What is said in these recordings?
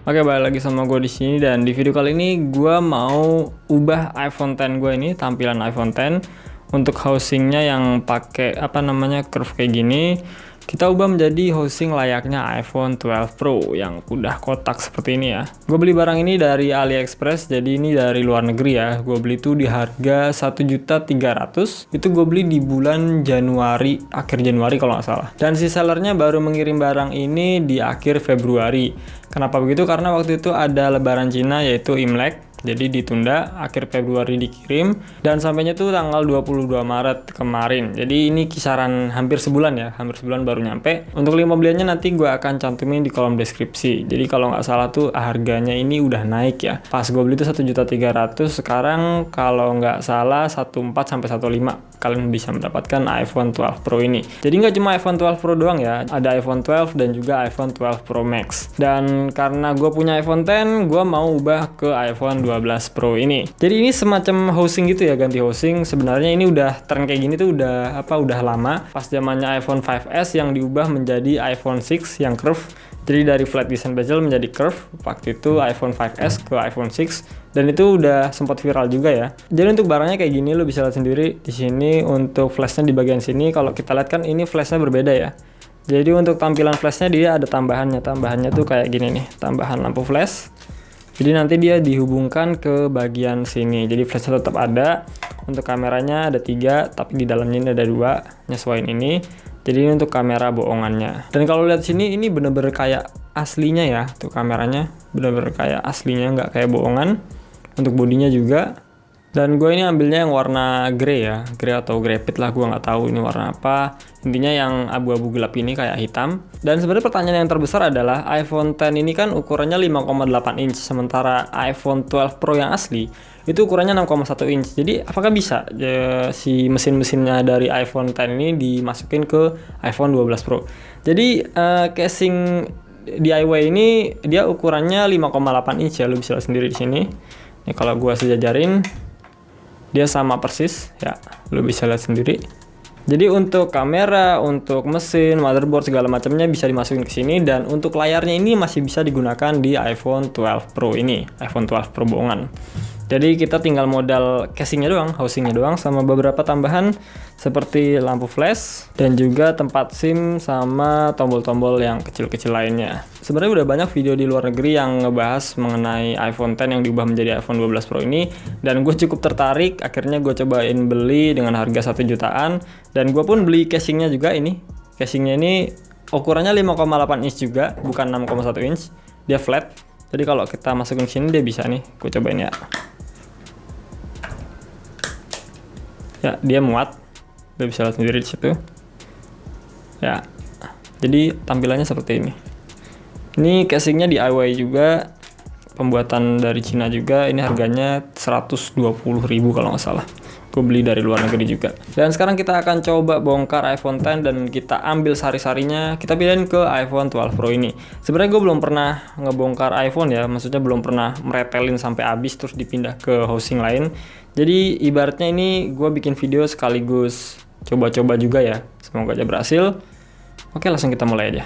Oke, balik lagi sama gue di sini, dan di video kali ini gue mau ubah iPhone X gue ini, tampilan iPhone X untuk housingnya yang pakai curve kayak gini. Kita ubah menjadi housing layaknya iPhone 12 Pro yang udah kotak seperti ini ya. Gue beli barang ini dari AliExpress, jadi ini dari luar negeri ya. Gue beli itu di harga 1.300.000. Itu gue beli di bulan Januari, akhir Januari kalau nggak salah. Dan si sellernya baru mengirim barang ini di akhir Februari. Kenapa begitu? Karena waktu itu ada lebaran Cina yaitu Imlek. Jadi ditunda, akhir Februari dikirim, dan sampainya tuh tanggal 22 Maret kemarin. Jadi ini kisaran hampir sebulan ya, hampir sebulan baru nyampe. Untuk link pembeliannya nanti gue akan cantumin di kolom deskripsi. Jadi kalau nggak salah tuh harganya ini udah naik ya. Pas gue beli tuh 1.300.000, sekarang kalau nggak salah 14 sampai 15 kalian bisa mendapatkan iPhone 12 Pro ini. Jadi nggak cuma iPhone 12 Pro doang ya, ada iPhone 12 dan juga iPhone 12 Pro Max. Dan karena gue punya iPhone X, gue mau ubah ke iPhone 12 Pro ini. Jadi ini semacam housing gitu ya, ganti housing. Sebenarnya ini udah tren kayak gini tuh udah lama. Pas zamannya iPhone 5S yang diubah menjadi iPhone 6 yang curve. Jadi dari flat design bezel menjadi curve. Waktu itu iPhone 5S ke iPhone 6, dan itu udah sempat viral juga ya. Jadi untuk barangnya kayak gini, lo bisa lihat sendiri di sini untuk flashnya di bagian sini. Kalau kita lihat kan ini flashnya berbeda ya. Jadi untuk tampilan flashnya dia ada tambahannya. Tambahannya tuh kayak gini nih, tambahan lampu flash. Jadi nanti dia dihubungkan ke bagian sini. Jadi flashnya tetap ada. Untuk kameranya ada 3, tapi di dalamnya ini ada 2. Nyesuaiin ini. Jadi ini untuk kamera bohongannya. Dan kalau lihat sini, ini bener-bener kayak aslinya ya. Tuh kameranya bener-bener kayak aslinya, nggak kayak bohongan. Untuk bodinya juga. Dan gue ini ambilnya yang warna grey ya, grey atau grey pit lah, gue nggak tahu ini warna apa. Intinya yang abu-abu gelap ini kayak hitam. Dan sebenarnya pertanyaan yang terbesar adalah iPhone X ini kan ukurannya 5,8 inch, sementara iPhone 12 Pro yang asli itu ukurannya 6,1 inch. Jadi apakah bisa si mesin-mesinnya dari iPhone X ini dimasukin ke iPhone 12 Pro? Jadi casing DIY ini dia ukurannya 5,8 inch ya, lu bisa lihat sendiri di sini. Ini kalau gua sejajarin dia sama persis ya, lu bisa lihat sendiri. Jadi untuk kamera, untuk mesin, motherboard segala macamnya bisa dimasukin ke sini, dan untuk layarnya ini masih bisa digunakan di iPhone 12 Pro ini, iPhone 12 Pro bohongan. Jadi kita tinggal modal casingnya doang, housingnya doang, sama beberapa tambahan seperti lampu flash dan juga tempat SIM sama tombol-tombol yang kecil-kecil lainnya. Sebenarnya udah banyak video di luar negeri yang ngebahas mengenai iPhone X yang diubah menjadi iPhone 12 Pro ini, dan gue cukup tertarik. Akhirnya gue cobain beli dengan harga 1 jutaan, dan gue pun beli casingnya juga ini. Casingnya ini ukurannya 5,8 inch juga, bukan 6,1 inch. Dia flat. Jadi kalau kita masukin sini dia bisa nih. Gue cobain ya. Ya, dia muat. Udah bisa lihat sendiri di situ. Ya. Jadi tampilannya seperti ini. Ini casingnya DIY juga, pembuatan dari Cina juga. Ini harganya 120.000 kalau nggak salah. Gue beli dari luar negeri juga. Dan sekarang kita akan coba bongkar iPhone X dan kita ambil sari-sarinya. Kita pindahin ke iPhone 12 Pro ini. Sebenarnya gue belum pernah ngebongkar iPhone ya, maksudnya belum pernah meretelin sampai habis terus dipindah ke housing lain. Jadi ibaratnya ini gue bikin video sekaligus coba-coba juga ya. Semoga aja berhasil. Oke, langsung kita mulai aja.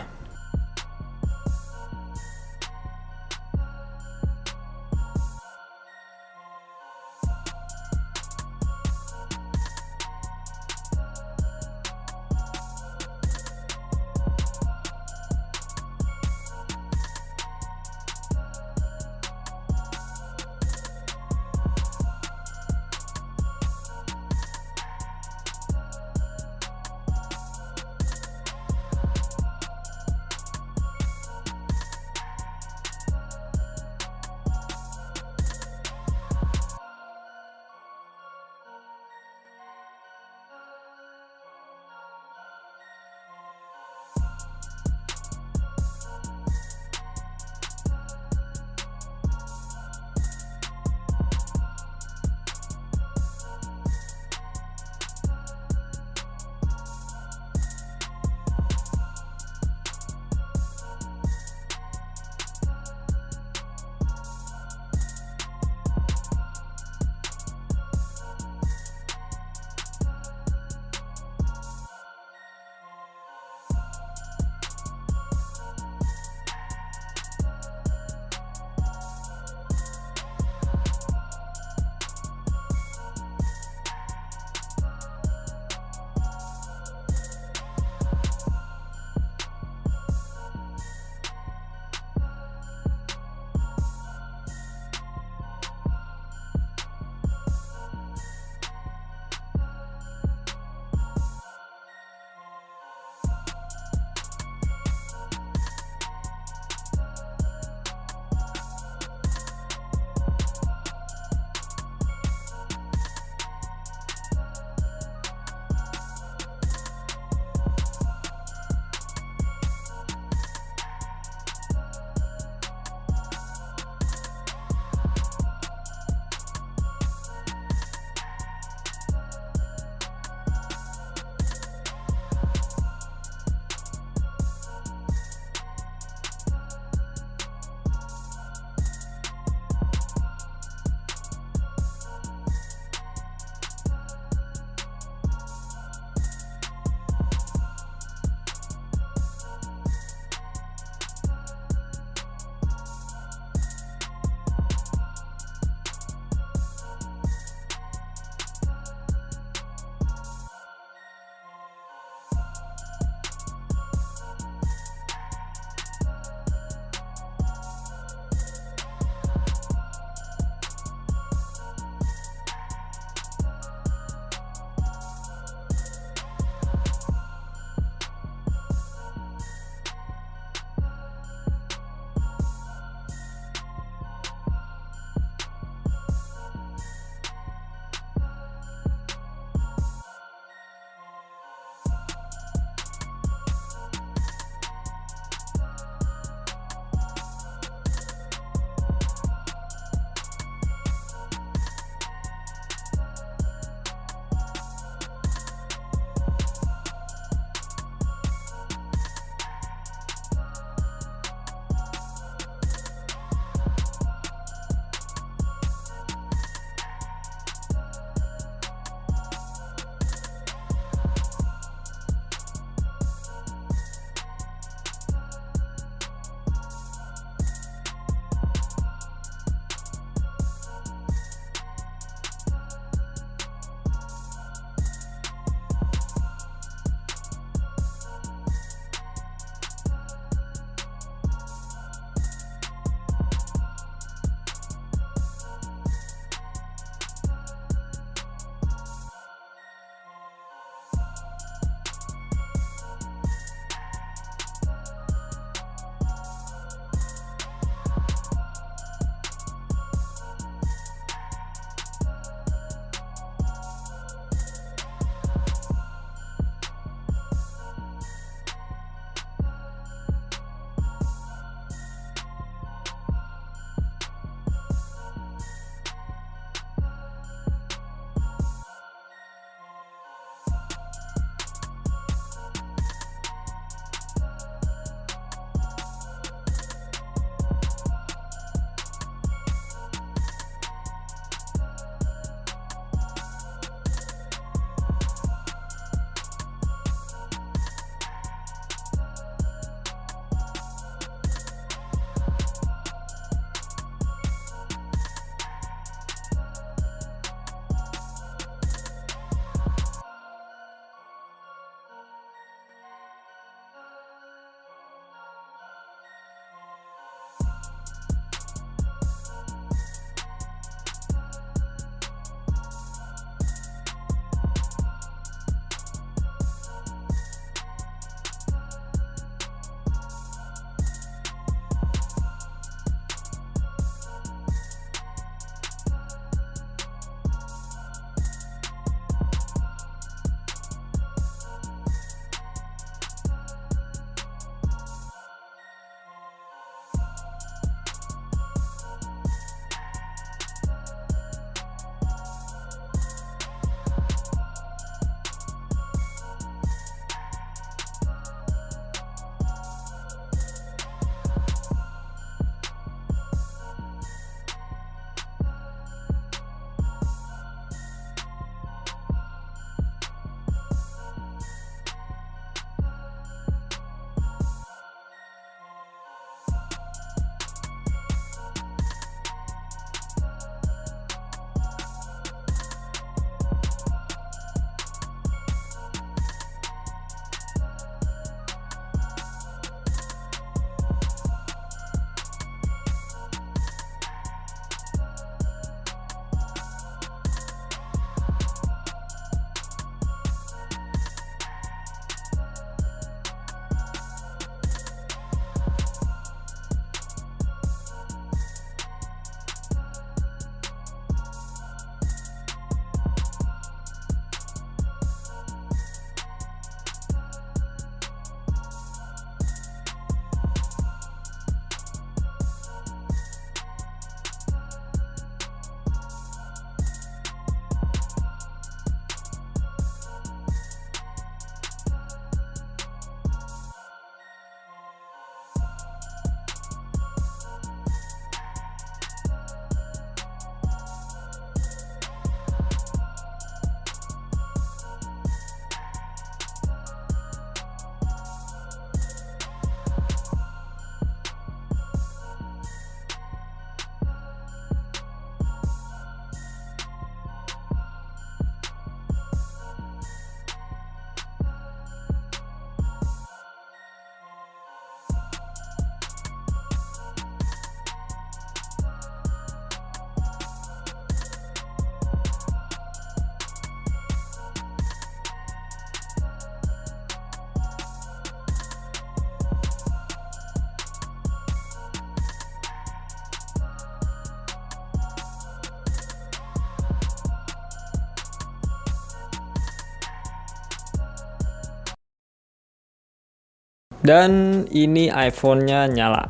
Dan ini iPhone-nya nyala.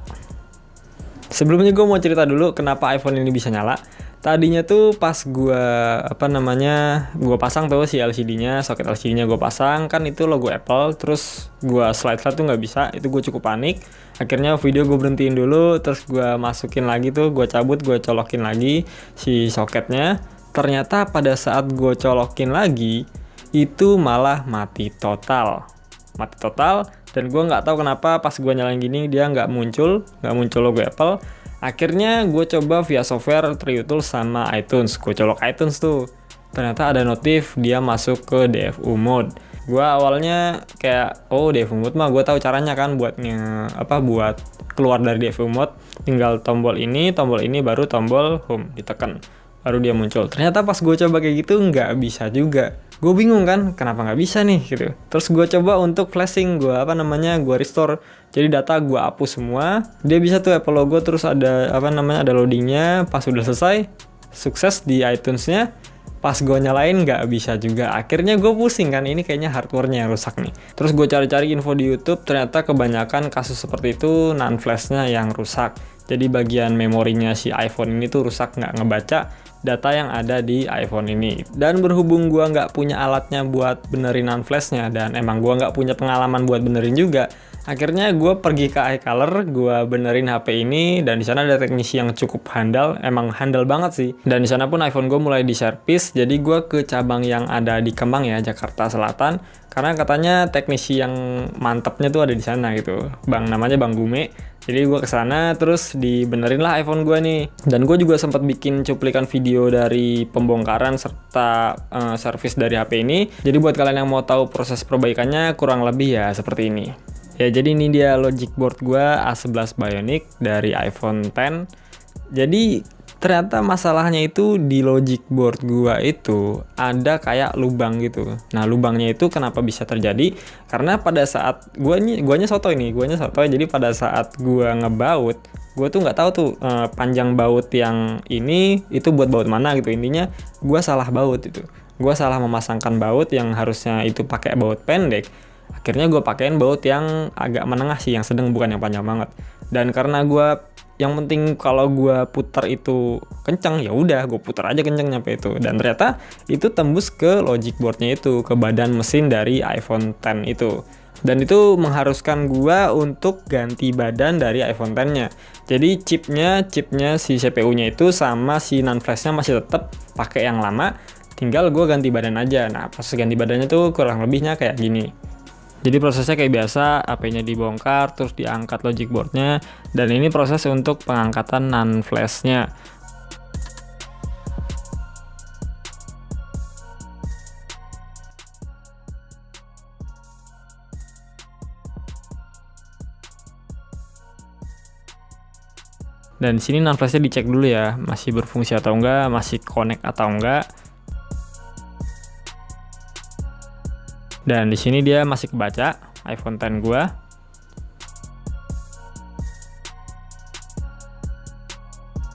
Sebelumnya gue mau cerita dulu kenapa iPhone ini bisa nyala. Tadinya tuh pas gue pasang tuh si LCD-nya, soket LCD-nya gue pasang, kan itu logo Apple, terus gue slide-slide tuh nggak bisa, itu gue cukup panik. Akhirnya video gue berhentiin dulu, terus gue masukin lagi tuh, gue cabut, gue colokin lagi si soketnya. Ternyata pada saat gue colokin lagi, itu malah mati total. Dan gue nggak tahu kenapa pas gue nyalain gini dia nggak muncul logo Apple. Akhirnya gue coba via software TrueTools sama iTunes. Gue colok iTunes tuh, ternyata ada notif dia masuk ke DFU mode. Gue awalnya kayak DFU mode mah gue tahu caranya kan buat buat keluar dari DFU mode, tinggal tombol ini baru tombol home ditekan baru dia muncul. Ternyata pas gue coba kayak gitu nggak bisa juga. Gue bingung kan, kenapa nggak bisa nih gitu. Terus gue coba untuk flashing, gue restore. Jadi data gue hapus semua. Dia bisa tuh Apple logo, terus ada ada loadingnya. Pas udah selesai, sukses di iTunes-nya. Pas gue nyalain nggak bisa juga. Akhirnya gue pusing kan, ini kayaknya hardware-nya yang rusak nih. Terus gue cari-cari info di YouTube, ternyata kebanyakan kasus seperti itu NAND flash-nya yang rusak. Jadi bagian memorinya si iPhone ini tuh rusak, nggak ngebaca data yang ada di iPhone ini. Dan berhubung gua nggak punya alatnya buat benerin NAND flash-nya, dan emang gua nggak punya pengalaman buat benerin juga, akhirnya gua pergi ke iColor, gua benerin HP ini, dan di sana ada teknisi yang cukup handal, emang handal banget sih. Dan di sana pun iPhone gua mulai di servis, jadi gua ke cabang yang ada di Kemang ya, Jakarta Selatan, karena katanya teknisi yang mantapnya tuh ada di sana gitu. Namanya Bang Gume. Jadi gue kesana terus dibenerin lah iPhone gue nih. Dan gue juga sempat bikin cuplikan video dari pembongkaran serta servis dari HP ini. Jadi buat kalian yang mau tahu proses perbaikannya kurang lebih ya seperti ini. Ya jadi ini dia logic board gue A11 Bionic dari iPhone X. Jadi ternyata masalahnya itu di logic board gua itu ada kayak lubang gitu. Nah, lubangnya itu kenapa bisa terjadi? Karena pada saat guanya sotoy. Jadi pada saat gua ngebaut, gua tuh nggak tahu tuh panjang baut yang ini itu buat baut mana gitu. Intinya gua salah baut itu. Gua salah memasangkan baut yang harusnya itu pakai baut pendek. Akhirnya gua pakein baut yang agak menengah sih, yang sedang, bukan yang panjang banget. Dan karena yang penting kalau gue putar itu kencang, ya udah gue putar aja kencang nyampe itu. Dan ternyata itu tembus ke logic boardnya itu, ke badan mesin dari iPhone X itu. Dan itu mengharuskan gue untuk ganti badan dari iPhone X-nya. Jadi chipnya si CPU-nya itu sama si NAND flash-nya masih tetap pakai yang lama, tinggal gue ganti badan aja. Nah, proses ganti badannya tuh kurang lebihnya kayak gini. Jadi prosesnya kayak biasa, HP-nya dibongkar, terus diangkat logic board-nya, dan ini proses untuk pengangkatan NAND flash-nya. Dan di sini NAND flash-nya dicek dulu ya, masih berfungsi atau enggak, masih connect atau enggak. Dan di sini dia masih kebaca iPhone X gua.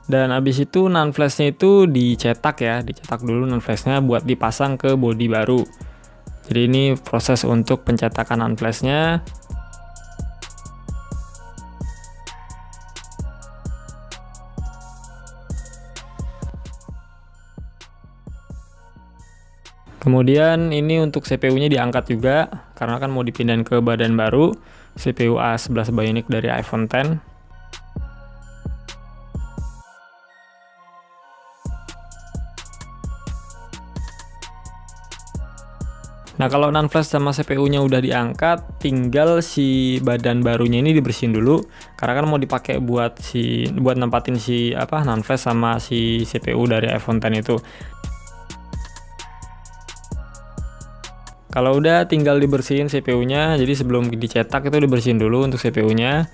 Dan abis itu NAND flash-nya itu dicetak dulu NAND flash-nya buat dipasang ke bodi baru. Jadi ini proses untuk pencetakan NAND flash-nya. Kemudian ini untuk CPU-nya diangkat juga, karena kan mau dipindahin ke badan baru, CPU A11 Bionic dari iPhone X. Nah, kalau NAND flash sama CPU-nya udah diangkat, tinggal si badan barunya ini dibersihin dulu, karena kan mau dipakai buat nempatin NAND flash sama si CPU dari iPhone X itu. Kalau udah tinggal dibersihin CPU-nya, jadi sebelum dicetak itu dibersihin dulu untuk CPU-nya.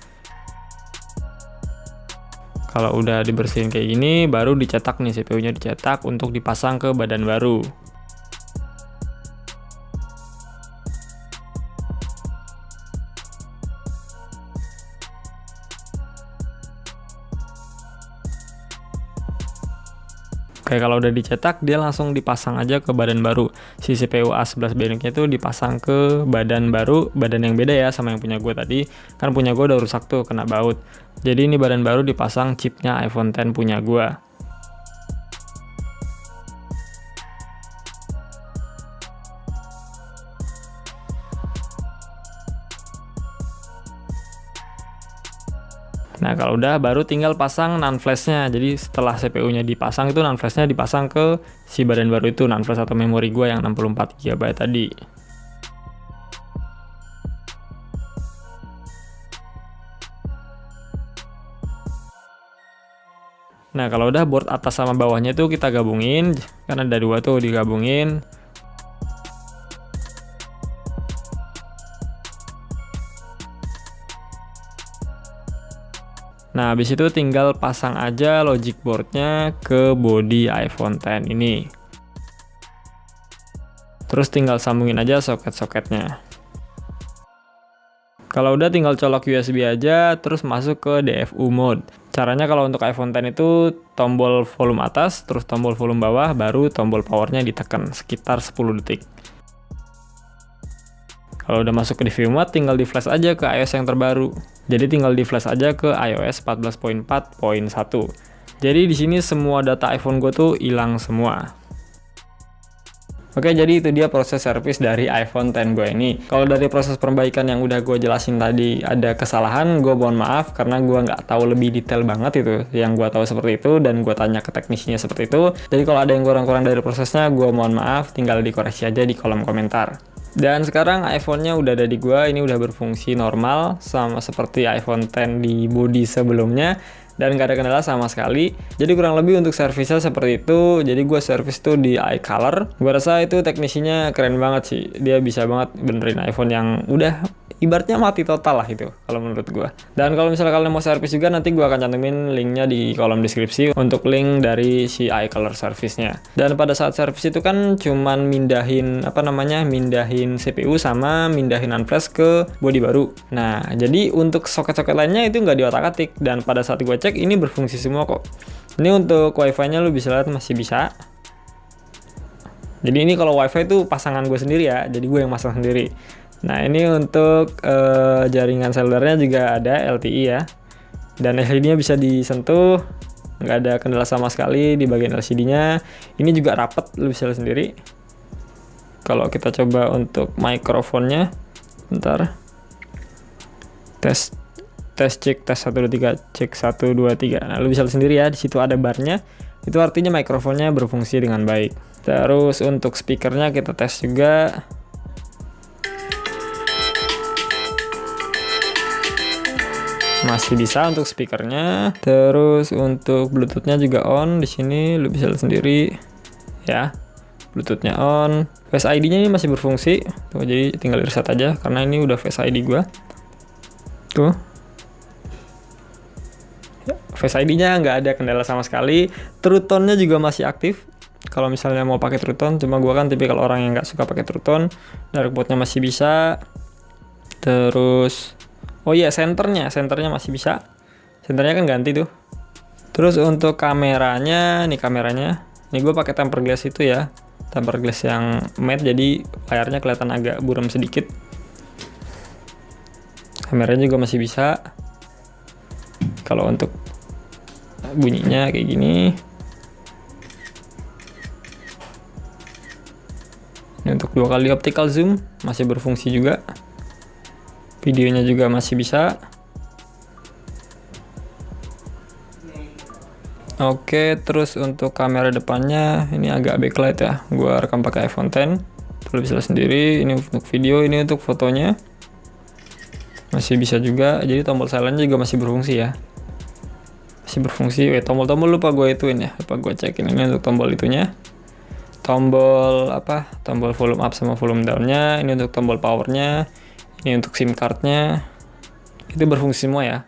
Kalau udah dibersihin kayak gini, baru dicetak nih, CPU-nya dicetak untuk dipasang ke badan baru. Oke, Oke, kalau udah dicetak dia langsung dipasang aja ke badan baru. Si CPU A11 Bionic-nya itu dipasang ke badan baru, badan yang beda ya sama yang punya gue tadi. Kan punya gue udah rusak tuh, kena baut. Jadi ini badan baru dipasang chipnya iPhone X punya gue. Nah, kalau udah baru tinggal pasang NAND flash-nya. Jadi setelah CPU-nya dipasang itu NAND flash-nya dipasang ke si badan baru itu, NAND flash atau memori gua yang 64 GB tadi. Nah, kalau udah board atas sama bawahnya itu kita gabungin, karena ada dua tuh digabungin. Nah, habis itu tinggal pasang aja logic boardnya ke body iPhone X ini. Terus tinggal sambungin aja soket-soketnya. Kalau udah tinggal colok USB aja, terus masuk ke DFU mode. Caranya kalau untuk iPhone X itu tombol volume atas, terus tombol volume bawah, baru tombol powernya ditekan sekitar 10 detik. Kalau udah masuk ke DFU mode, tinggal di flash aja ke iOS yang terbaru. Jadi tinggal di flash aja ke iOS 14.4.1. Jadi di sini semua data iPhone gue tuh hilang semua. Oke, jadi itu dia proses servis dari iPhone X gue ini. Kalau dari proses perbaikan yang udah gue jelasin tadi ada kesalahan, gue mohon maaf karena gue nggak tahu lebih detail banget itu. Yang gue tahu seperti itu dan gue tanya ke teknisinya seperti itu. Jadi kalau ada yang kurang-kurang dari prosesnya, gue mohon maaf, tinggal dikoreksi aja di kolom komentar. Dan sekarang iPhone-nya udah ada di gua, ini udah berfungsi normal sama seperti iPhone X di body sebelumnya dan gak ada kendala sama sekali. Jadi kurang lebih untuk servisnya seperti itu. Jadi gua servis tuh di iColor. Gua rasa itu teknisinya keren banget sih. Dia bisa banget benerin iPhone yang udah ibaratnya mati total lah itu kalau menurut gua. Dan kalau misalnya kalian mau servis juga, nanti gua akan cantumin linknya di kolom deskripsi untuk link dari si iColor service-nya. Dan pada saat servis itu kan cuman mindahin mindahin CPU sama mindahin NAND flash ke body baru. Nah, jadi untuk soket-soket lainnya itu nggak diotak-atik, dan pada saat gua cek ini berfungsi semua kok. Ini untuk wifi-nya lu bisa lihat masih bisa. Jadi ini kalau wifi itu pasangan gue sendiri ya, jadi gue yang masang sendiri. Nah, ini untuk jaringan selulernya juga ada LTE ya. Dan LCD-nya bisa disentuh, nggak ada kendala sama sekali di bagian LCD-nya. Ini juga rapet, lu bisa lihat sendiri. Kalau kita coba untuk mikrofonnya, bentar. Tes cek, tes 1 2 3, cek 1 2 3. Nah, lu bisa lihat sendiri ya, di situ ada barnya. Itu artinya mikrofonnya berfungsi dengan baik. Terus untuk speakernya kita tes juga. Masih bisa untuk speakernya. Terus untuk Bluetooth-nya juga on. Di sini lu bisa lihat sendiri ya. Bluetooth-nya on. Face ID-nya ini masih berfungsi. Tuh, jadi tinggal reset aja karena ini udah Face ID gua. Tuh. Face ID-nya nggak ada kendala sama sekali. True Tone-nya juga masih aktif. Kalau misalnya mau pakai True Tone, cuma gua kan tipikal orang yang nggak suka pakai True Tone. Dark mode-nya masih bisa. Terus oh iya, senternya masih bisa. Senternya kan ganti tuh. Terus untuk kameranya, nih kameranya. Ini gue pakai tempered glass itu ya. Tempered glass yang matte, jadi layarnya kelihatan agak buram sedikit. Kameranya juga masih bisa. Kalau untuk bunyinya kayak gini. Ini untuk 2 kali optical zoom masih berfungsi juga. Videonya juga masih bisa. Oke, terus untuk kamera depannya ini agak backlight ya. Gua rekam pakai iPhone X. Terus bisa lihat sendiri, ini untuk video, ini untuk fotonya. Masih bisa juga. Jadi tombol silent juga masih berfungsi ya. Masih berfungsi. Tombol-tombol lupa gue ituin ya. Lupa gue cekin, ini untuk tombol itunya. Tombol tombol volume up sama volume down-nya. Ini untuk tombol power-nya. Ini untuk SIM card-nya. Itu berfungsi semua ya.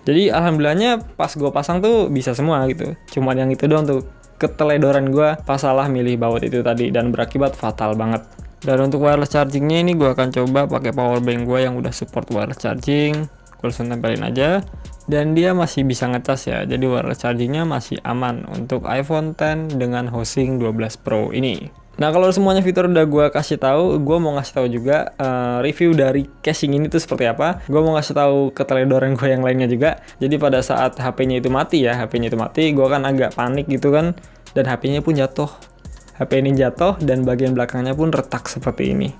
Jadi alhamdulillahnya pas gue pasang tuh bisa semua gitu. Cuman yang itu doang tuh keteledoran gue pas salah milih baut itu tadi dan berakibat fatal banget. Dan untuk wireless chargingnya ini gue akan coba pakai power bank gue yang udah support wireless charging. Gue langsung tempelin aja. dan dia masih bisa ngecas ya, jadi wireless chargingnya masih aman untuk iPhone X dengan housing 12 Pro ini. Nah, kalau semuanya fitur udah gue kasih tahu, gue mau ngasih tahu juga review dari casing ini tuh seperti apa. Gue mau ngasih tahu keteledoran gue yang lainnya juga. Jadi pada saat HP-nya itu mati, gue kan agak panik gitu kan, dan HP-nya pun jatuh. HP ini jatuh dan bagian belakangnya pun retak seperti ini.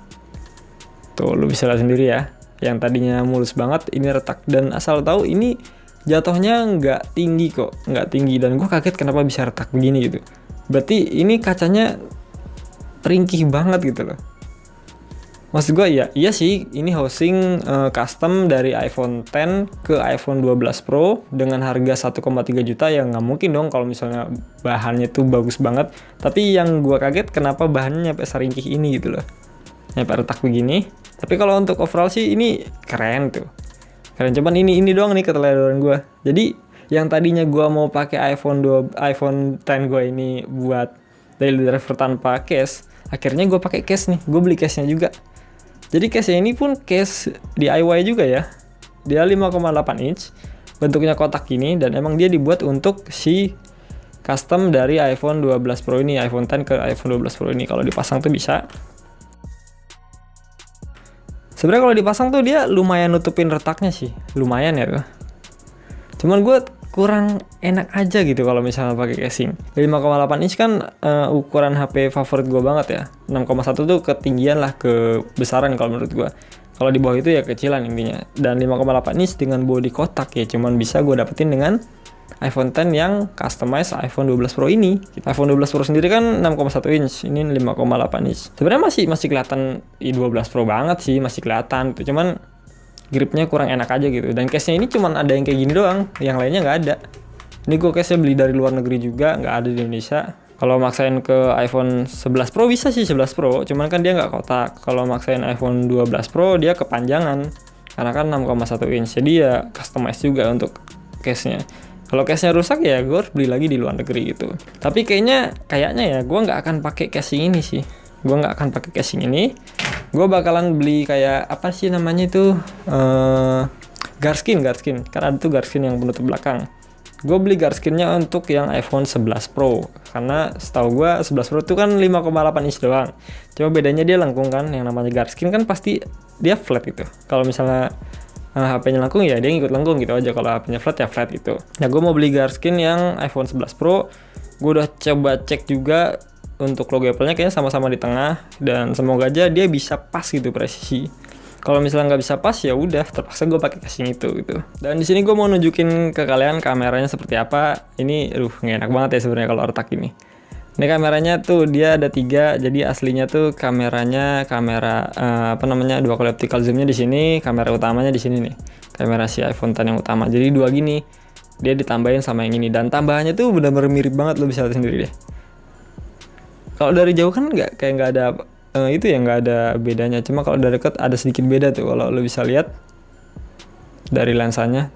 Tuh, lu bisa lihat sendiri ya. Yang tadinya mulus banget, ini retak. Dan asal tahu ini jatuhnya nggak tinggi kok, nggak tinggi. Dan gue kaget kenapa bisa retak begini gitu. Berarti ini kacanya ringkih banget gitu loh. Maksud gue iya sih, ini housing custom dari iPhone X ke iPhone 12 Pro dengan harga 1,3 juta, ya nggak mungkin dong kalau misalnya bahannya tuh bagus banget. Tapi yang gue kaget kenapa bahannya nyampe seringkih ini gitu loh, nyampe retak begini. Tapi kalau untuk overall sih ini keren tuh, keren. Cuman ini doang nih keteledoran gue. Jadi yang tadinya gue mau pakai iPhone X gue ini buat daily driver tanpa case, akhirnya gue pakai case nih. Gue beli case-nya juga. Jadi case-nya ini pun case DIY juga ya. Dia 5,8 inch, bentuknya kotak gini, dan emang dia dibuat untuk si custom dari iPhone 12 Pro ini, iPhone X ke iPhone 12 Pro ini. Kalau dipasang tuh bisa. Sebenarnya kalau dipasang tuh dia lumayan nutupin retaknya sih, lumayan ya tuh. Cuman gue kurang enak aja gitu kalau misalnya pakai casing. 5,8 inch kan ukuran HP favorit gue banget ya. 6,1 tuh ketinggian lah, kebesaran kalau menurut gue. Kalau di bawah itu ya kecilan intinya. Dan 5,8 inch dengan bodi kotak ya cuman bisa gue dapetin dengan iPhone X yang customize iPhone 12 Pro ini. iPhone 12 Pro sendiri kan 6,1 inch, ini 5,8 inch. Sebenarnya masih kelihatan 12 Pro banget sih, masih kelihatan. Cuman gripnya kurang enak aja gitu. Dan case-nya ini cuman ada yang kayak gini doang, yang lainnya nggak ada. Ini gue case-nya beli dari luar negeri juga, nggak ada di Indonesia. Kalau maksain ke iPhone 11 Pro bisa sih 11 Pro, cuman kan dia nggak kotak. Kalau maksain iPhone 12 Pro dia kepanjangan, karena kan 6,1 inch, jadi ya customize juga untuk case-nya. Kalau case-nya rusak ya gue harus beli lagi di luar negeri gitu. Tapi kayaknya ya gue nggak akan pakai casing ini sih. Gue nggak akan pakai casing ini. Gue bakalan beli kayak apa sih namanya itu, guardskin. Kan ada tuh guardskin yang penutup belakang. Gue beli guardskinnya untuk yang iPhone 11 Pro, karena setahu gue 11 Pro itu kan 5,8 inch doang. Cuma bedanya dia lengkung kan, yang namanya guardskin kan pasti dia flat gitu. Kalau misalnya HP-nya lengkung ya dia ngikut lengkung gitu aja. Kalau HP-nya flat ya flat gitu. Nah, gue mau beli guardskin yang iPhone 11 Pro. Gue udah coba cek juga untuk logo Apple-nya kayaknya sama-sama di tengah, dan semoga aja dia bisa pas gitu presisi. Kalau misalnya nggak bisa pas ya udah terpaksa gue pakai casing itu gitu. Dan di sini gue mau nunjukin ke kalian kameranya seperti apa. Ini nggak enak banget ya sebenarnya kalau retak ini. Ini kameranya tuh dia ada 3, jadi aslinya tuh kamera dua kali optical zoomnya di sini, kamera utamanya di sini nih, kamera si iPhone X yang utama. Jadi 2 gini, dia ditambahin sama yang ini, dan tambahannya tuh benar-benar mirip banget, lo bisa lihat sendiri deh. Kalau dari jauh kan nggak ada nggak ada bedanya, cuma kalau dari dekat ada sedikit beda tuh. Kalau lo bisa lihat dari lensanya,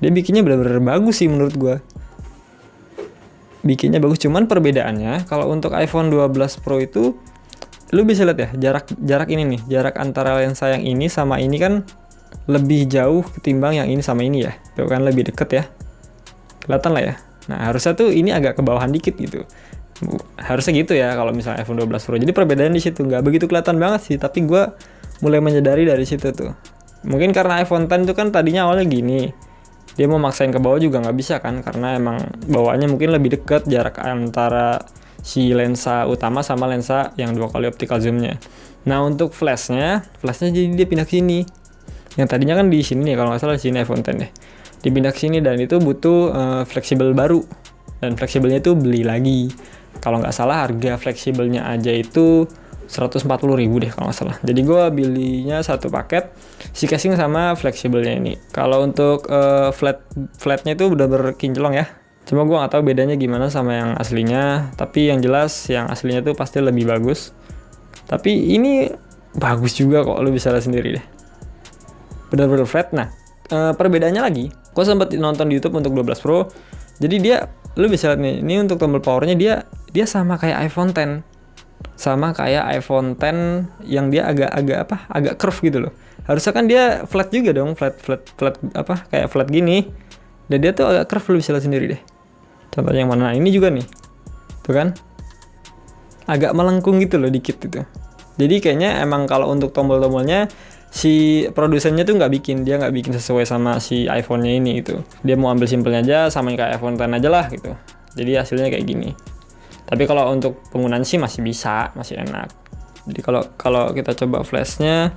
dia bikinnya benar-benar bagus sih menurut gua. Bikinnya bagus, cuman perbedaannya kalau untuk iPhone 12 Pro itu lu bisa lihat ya, jarak ini nih, jarak antara lensa yang ini sama ini kan lebih jauh ketimbang yang ini sama ini ya. Tuh kan lebih deket ya. Kelihatan lah ya. Nah, harusnya tuh ini agak ke bawahan dikit gitu. Harusnya gitu ya kalau misalnya iPhone 12 Pro. Jadi perbedaan di situ nggak begitu kelihatan banget sih, tapi gue mulai menyadari dari situ tuh. Mungkin karena iPhone X itu kan tadinya awalnya gini. Dia mau maksain ke bawah juga nggak bisa kan, karena emang bawaannya mungkin lebih deket jarak antara si lensa utama sama lensa yang 2 kali optical zoomnya. Nah, untuk flashnya jadi dia pindah ke sini. Yang tadinya kan di sini nih, kalau nggak salah di sini iPhone X deh. Dipindah ke sini, dan itu butuh fleksibel baru. Dan fleksibelnya itu beli lagi. Kalau nggak salah harga fleksibelnya aja itu 140.000 deh kalau nggak salah. Jadi gue belinya satu paket, si casing sama fleksibelnya ini. Kalau untuk flatnya itu udah berkinclong ya. Cuma gue nggak tahu bedanya gimana sama yang aslinya. Tapi yang jelas yang aslinya tuh pasti lebih bagus. Tapi ini bagus juga kok, lu bisa lihat sendiri deh. Bener-bener flat. Nah, perbedaannya lagi, gue sempat nonton di YouTube untuk 12 Pro. Jadi dia, lu bisa lihat nih, ini untuk tombol powernya dia sama kayak iPhone X. sama kayak iPhone X yang dia agak curve gitu loh. Harusnya kan dia flat juga dong, flat kayak flat gini. Dan dia tuh agak curve, lu bisa lihat sendiri deh. Contohnya yang mana? Nah, ini juga nih. Tuh kan? Agak melengkung gitu loh dikit gitu. Jadi kayaknya emang kalau untuk tombol-tombolnya si produsennya tuh nggak bikin sesuai sama si iPhone-nya ini gitu. Dia mau ambil simpelnya aja, samain kayak iPhone X aja lah gitu. Jadi hasilnya kayak gini. Tapi kalau untuk penggunaan sih masih bisa, masih enak. Jadi kalau kita coba flashnya,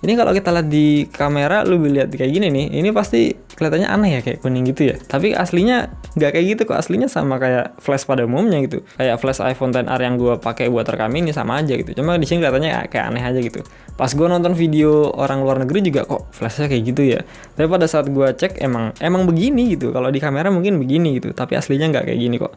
ini kalau kita lihat di kamera, lu lihat kayak gini nih, ini pasti kelihatannya aneh ya, kayak kuning gitu ya. Tapi aslinya nggak kayak gitu kok, aslinya sama kayak flash pada umumnya gitu. Kayak flash iPhone XR yang gue pakai buat rekam ini sama aja gitu. Cuma di sini kelihatannya kayak aneh aja gitu. Pas gue nonton video orang luar negeri juga kok flashnya kayak gitu ya. Tapi pada saat gue cek emang begini gitu. Kalau di kamera mungkin begini gitu, tapi aslinya nggak kayak gini kok.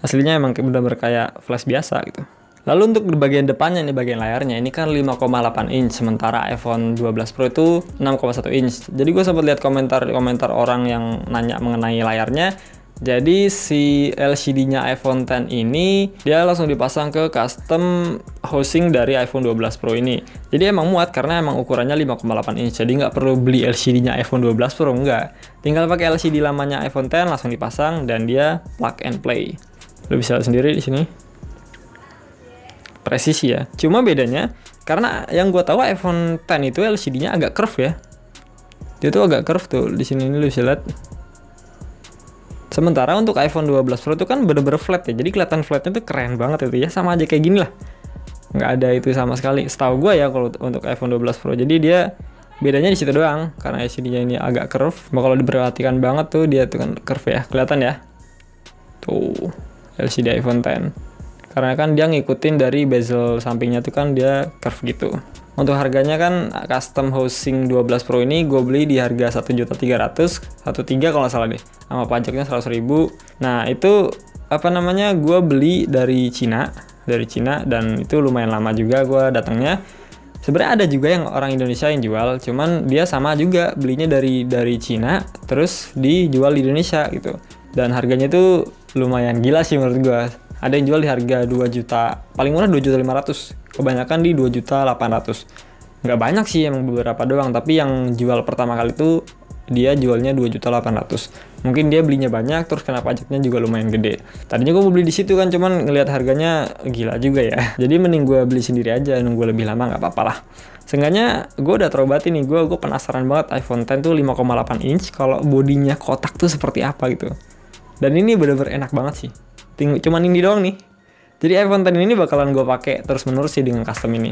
Aslinya emang benar-benar kayak flash biasa gitu. Lalu untuk di bagian depannya nih, bagian layarnya, ini kan 5,8 inch, sementara iPhone 12 Pro itu 6,1 inch. Jadi gue sempat lihat komentar orang yang nanya mengenai layarnya. Jadi si LCD-nya iPhone X ini, dia langsung dipasang ke custom housing dari iPhone 12 Pro ini. Jadi emang muat karena emang ukurannya 5,8 inch. Jadi nggak perlu beli LCD-nya iPhone 12 Pro, enggak. Tinggal pakai LCD lamanya iPhone X, langsung dipasang, dan dia plug and play. Lo bisa lihat sendiri di sini. Presisi ya. Cuma bedanya karena yang gue tahu iPhone X itu LCD-nya agak curve ya. Dia tuh agak curve tuh di sini, ini lu bisa lihat. Sementara untuk iPhone 12 Pro itu kan bener-bener flat ya. Jadi kelihatan flatnya tuh keren banget itu ya. Sama aja kayak gini lah. Nggak ada itu sama sekali. Setahu gue ya kalau untuk iPhone 12 Pro. Jadi dia bedanya di situ doang. Karena LCD-nya ini agak curve. Cuma kalau diperhatikan banget tuh dia tuh kan curve ya. Kelihatan ya. Tuh LCD iPhone X. Karena kan dia ngikutin dari bezel sampingnya tuh kan dia curve gitu. Untuk harganya kan custom housing 12 Pro ini gue beli di harga 1.300.000, 1.3 kalau nggak salah deh. Sama pajaknya 100.000. Nah itu gue beli dari Cina dan itu lumayan lama juga gue datangnya. Sebenarnya ada juga yang orang Indonesia yang jual, cuman dia sama juga belinya dari Cina terus dijual di Indonesia gitu. Dan harganya tuh lumayan gila sih menurut gue. Ada yang jual di harga 2 juta, paling murah 2.500.000, kebanyakan di 2.800.000. Nggak banyak sih, emang beberapa doang, tapi yang jual pertama kali itu dia jualnya 2.800.000. Mungkin dia belinya banyak, terus kena pajaknya juga lumayan gede. Tadinya gue mau beli di situ kan, cuman ngelihat harganya gila juga ya. Jadi mending gue beli sendiri aja, nunggu lebih lama nggak apa-apa lah. Seenggaknya gue udah terobati nih, gue penasaran banget iPhone X tuh 5,8 inch, kalau bodinya kotak tuh seperti apa gitu. Dan ini bener-bener enak banget sih. Cuman ini doang nih. Jadi iPhone X ini bakalan gue pakai terus menerus sih dengan custom ini.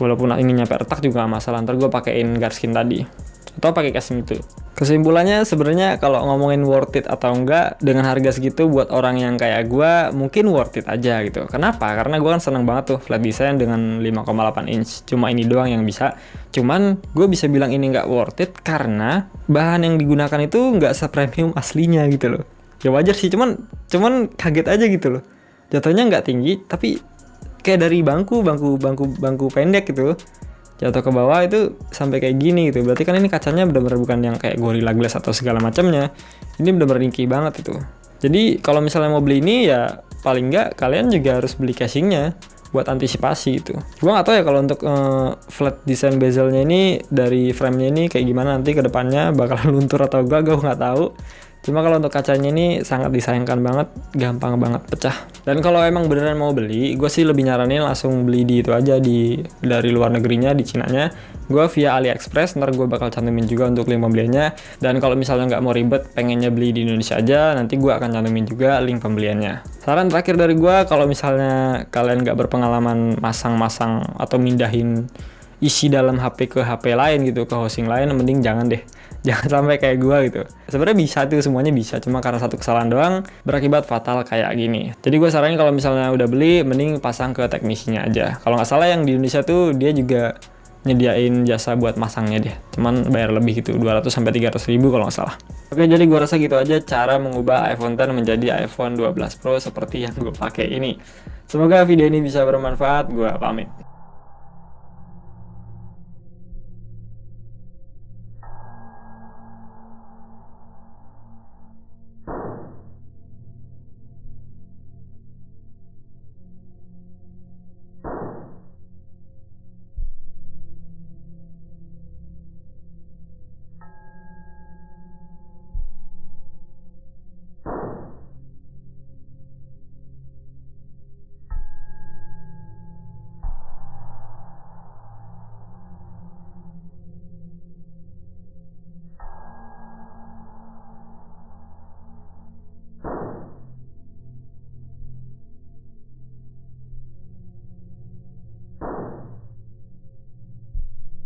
Walaupun ini nyampe retak juga gak masalah. Ntar gue pakein Garskin tadi atau pakai casing itu. Kesimpulannya sebenarnya kalau ngomongin worth it atau enggak dengan harga segitu buat orang yang kayak gue mungkin worth it aja gitu. Kenapa? Karena gue kan seneng banget tuh flat design dengan 5,8 inch. Cuma ini doang yang bisa. Cuman gue bisa bilang ini nggak worth it karena bahan yang digunakan itu nggak sepremium aslinya gitu loh. Ya wajar sih, cuman kaget aja gitu loh. Jatuhnya nggak tinggi, tapi kayak dari bangku pendek gitu. Jatuh ke bawah itu sampai kayak gini gitu. Berarti kan ini kacanya benar-benar bukan yang kayak Gorilla Glass atau segala macamnya. Ini benar-benar ringkih banget itu. Jadi kalau misalnya mau beli ini ya paling nggak kalian juga harus beli casingnya buat antisipasi itu. Gua nggak tahu ya kalau untuk flat design bezelnya ini dari framenya ini kayak gimana nanti ke depannya bakalan luntur atau enggak, gue nggak tahu. Cuma kalau untuk kacanya ini sangat disayangkan banget, gampang banget pecah. Dan kalau emang beneran mau beli, gue sih lebih nyaranin langsung beli di itu aja, dari luar negerinya, di Cinanya. Gue via AliExpress, ntar gue bakal cantumin juga untuk link pembeliannya. Dan kalau misalnya nggak mau ribet, pengennya beli di Indonesia aja, nanti gue akan cantumin juga link pembeliannya. Saran terakhir dari gue, kalau misalnya kalian nggak berpengalaman masang-masang atau mindahin isi dalam HP ke HP lain gitu, ke hosting lain, mending jangan deh. Jangan sampai kayak gue gitu. Sebenarnya bisa tuh, semuanya bisa, cuma karena satu kesalahan doang berakibat fatal kayak gini. Jadi gue saranin kalau misalnya udah beli, mending pasang ke teknisinya aja. Kalau nggak salah yang di Indonesia tuh dia juga nyediain jasa buat masangnya deh. Cuman bayar lebih gitu, 200-300 ribu kalau nggak salah. Oke, jadi gue rasa gitu aja cara mengubah iPhone X menjadi iPhone 12 Pro seperti yang gue pakai ini. Semoga video ini bisa bermanfaat. Gue pamit.